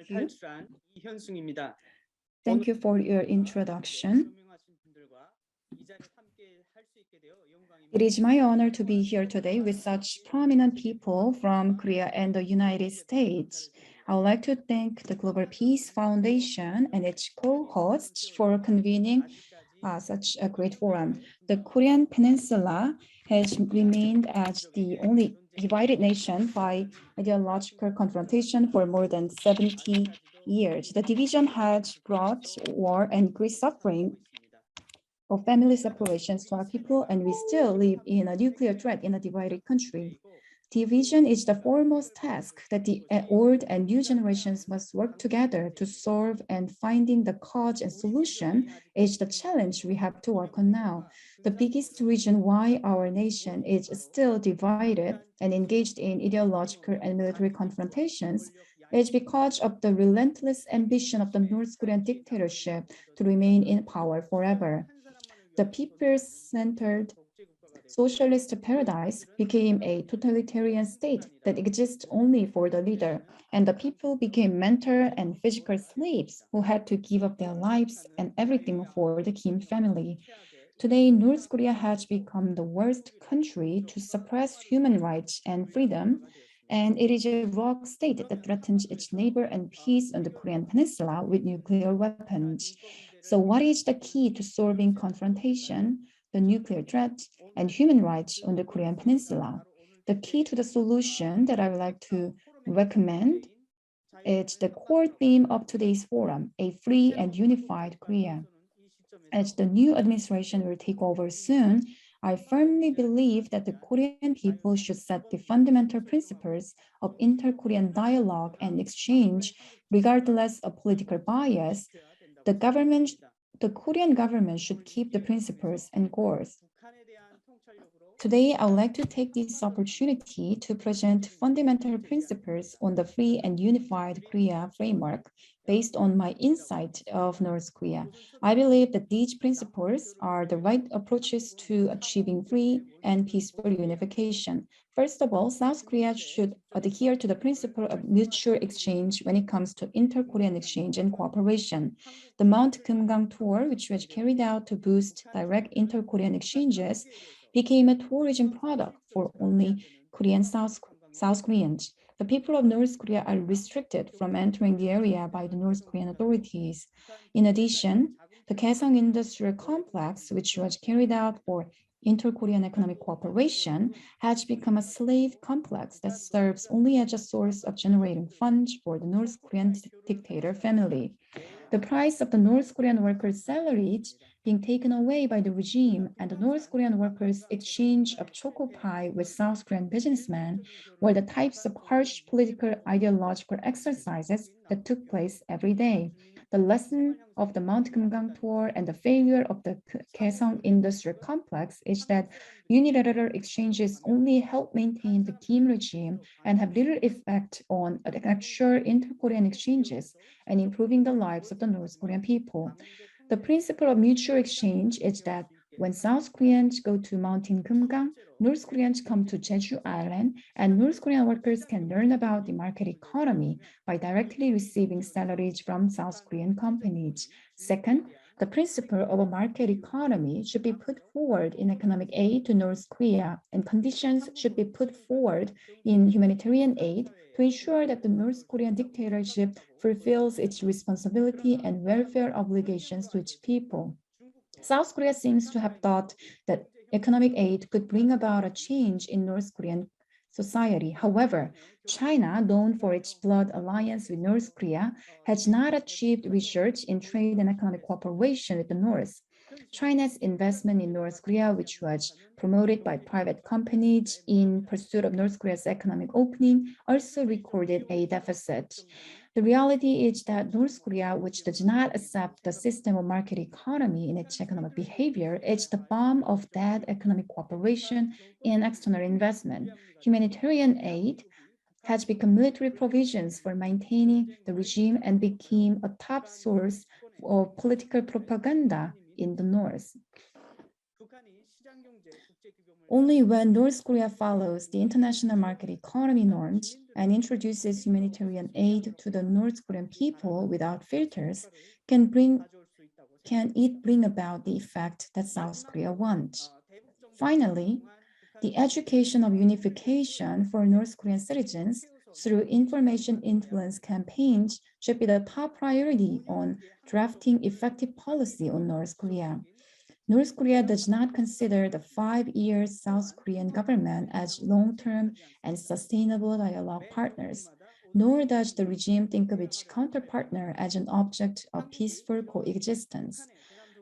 you. 이현승입니다. Thank you for your introduction. It is my honor to be here today with such prominent people from Korea and the United States. I would like to thank the Global Peace Foundation and its co-hosts for convening such a great forum. The Korean Peninsula has remained as the only divided nation by ideological confrontation for more than 70 years. The division has brought war and great suffering of family separations to our people, and we still live in a nuclear threat in a divided country. Division is the foremost task that the old and new generations must work together to solve, and finding the cause and solution is the challenge we have to work on now. The biggest reason why our nation is still divided and engaged in ideological and military confrontations is because of the relentless ambition of the North Korean dictatorship to remain in power forever. The people-centered socialist paradise became a totalitarian state that exists only for the leader, and the people became mental and physical slaves who had to give up their lives and everything for the Kim family. Today, North Korea has become the worst country to suppress human rights and freedom, and it is a ROK state that threatens its neighbor and peace on the Korean peninsula with nuclear weapons. So what is the key to solving confrontation, the nuclear threat, and human rights on the Korean peninsula? The key to the solution that I would like to recommend is the core theme of today's forum, a free and unified Korea. As the new administration will take over soon, I firmly believe that the Korean people should set the fundamental principles of inter-Korean dialogue and exchange, regardless of political bias. The Korean government should keep the principles and goals. Today, I would like to take this opportunity to present fundamental principles on the free and unified Korea framework based on my insight of North Korea. I believe that these principles are the right approaches to achieving free and peaceful unification. First of all, South Korea should adhere to the principle of mutual exchange when it comes to inter-Korean exchange and cooperation. The Mount Kumgang tour, which was carried out to boost direct inter-Korean exchanges, became a tourism product for only South Koreans. The people of North Korea are restricted from entering the area by the North Korean authorities. In addition, the Kaesong Industrial Complex, which was carried out for inter-Korean economic cooperation, has become a slave complex that serves only as a source of generating funds for the North Korean dictator family. The price of the North Korean workers' salaries being taken away by the regime and the North Korean workers' exchange of choco pie with South Korean businessmen were the types of harsh political ideological exercises that took place every day. The lesson of the Mount Kumgang tour and the failure of the Kaesong Industrial Complex is that unilateral exchanges only help maintain the Kim regime and have little effect on actual inter-Korean exchanges and improving the lives of the North Korean people. The principle of mutual exchange is that when South Koreans go to Mountain Kumgang, North Koreans come to Jeju Island, and North Korean workers can learn about the market economy by directly receiving salaries from South Korean companies. Second, the principle of a market economy should be put forward in economic aid to North Korea, and conditions should be put forward in humanitarian aid to ensure that the North Korean dictatorship fulfills its responsibility and welfare obligations to its people. South Korea seems to have thought that economic aid could bring about a change in North Korean society. However, China, known for its blood alliance with North Korea, has not achieved research in trade and economic cooperation with the North. China's investment in North Korea, which was promoted by private companies in pursuit of North Korea's economic opening, also recorded a deficit. The reality is that North Korea, which does not accept the system of market economy in its economic behavior, is the bomb of that economic cooperation and external investment. Humanitarian aid has become military provisions for maintaining the regime and became a top source of political propaganda in the North. Only when North Korea follows the international market economy norms and introduces humanitarian aid to the North Korean people without filters can it bring about the effect that South Korea wants. Finally, the education of unification for North Korean citizens through information influence campaigns should be the top priority on drafting effective policy on North Korea. North Korea does not consider the 5-year South Korean government as long-term and sustainable dialogue partners, nor does the regime think of its counterpartner as an object of peaceful coexistence.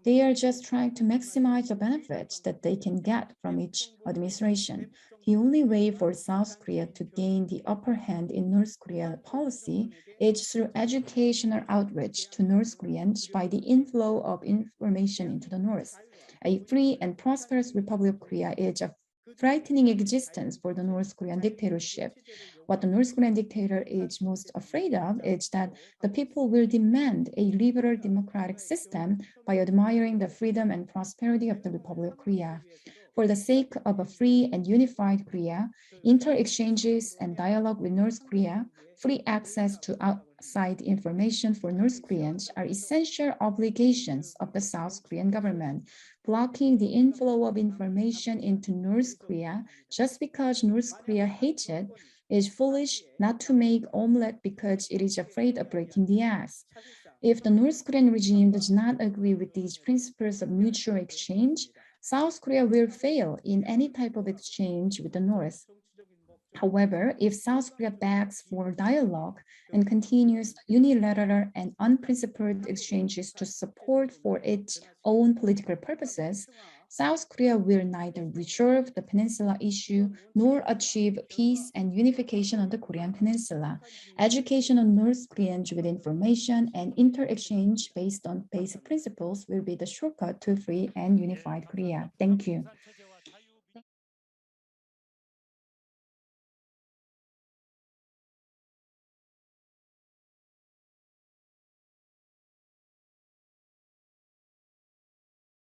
They are just trying to maximize the benefits that they can get from each administration. The only way for South Korea to gain the upper hand in North Korea policy is through educational outreach to North Koreans by the inflow of information into the North. A free and prosperous Republic of Korea is a frightening existence for the North Korean dictatorship. What the North Korean dictator is most afraid of is that the people will demand a liberal democratic system by admiring the freedom and prosperity of the Republic of Korea. For the sake of a free and unified Korea, inter-exchanges and dialogue with North Korea, free access to outside information for North Koreans are essential obligations of the South Korean government. Blocking the inflow of information into North Korea just because North Korea hates it is foolish not to make omelette because it is afraid of breaking the eggs. If the North Korean regime does not agree with these principles of mutual exchange, South Korea will fail in any type of exchange with the North. However, if South Korea begs for dialogue and continues unilateral and unprincipled exchanges to support for its own political purposes, South Korea will neither resolve the peninsula issue nor achieve peace and unification on the Korean peninsula. Education on North Koreans with information and inter-exchange based on basic principles will be the shortcut to free and unified Korea. Thank you.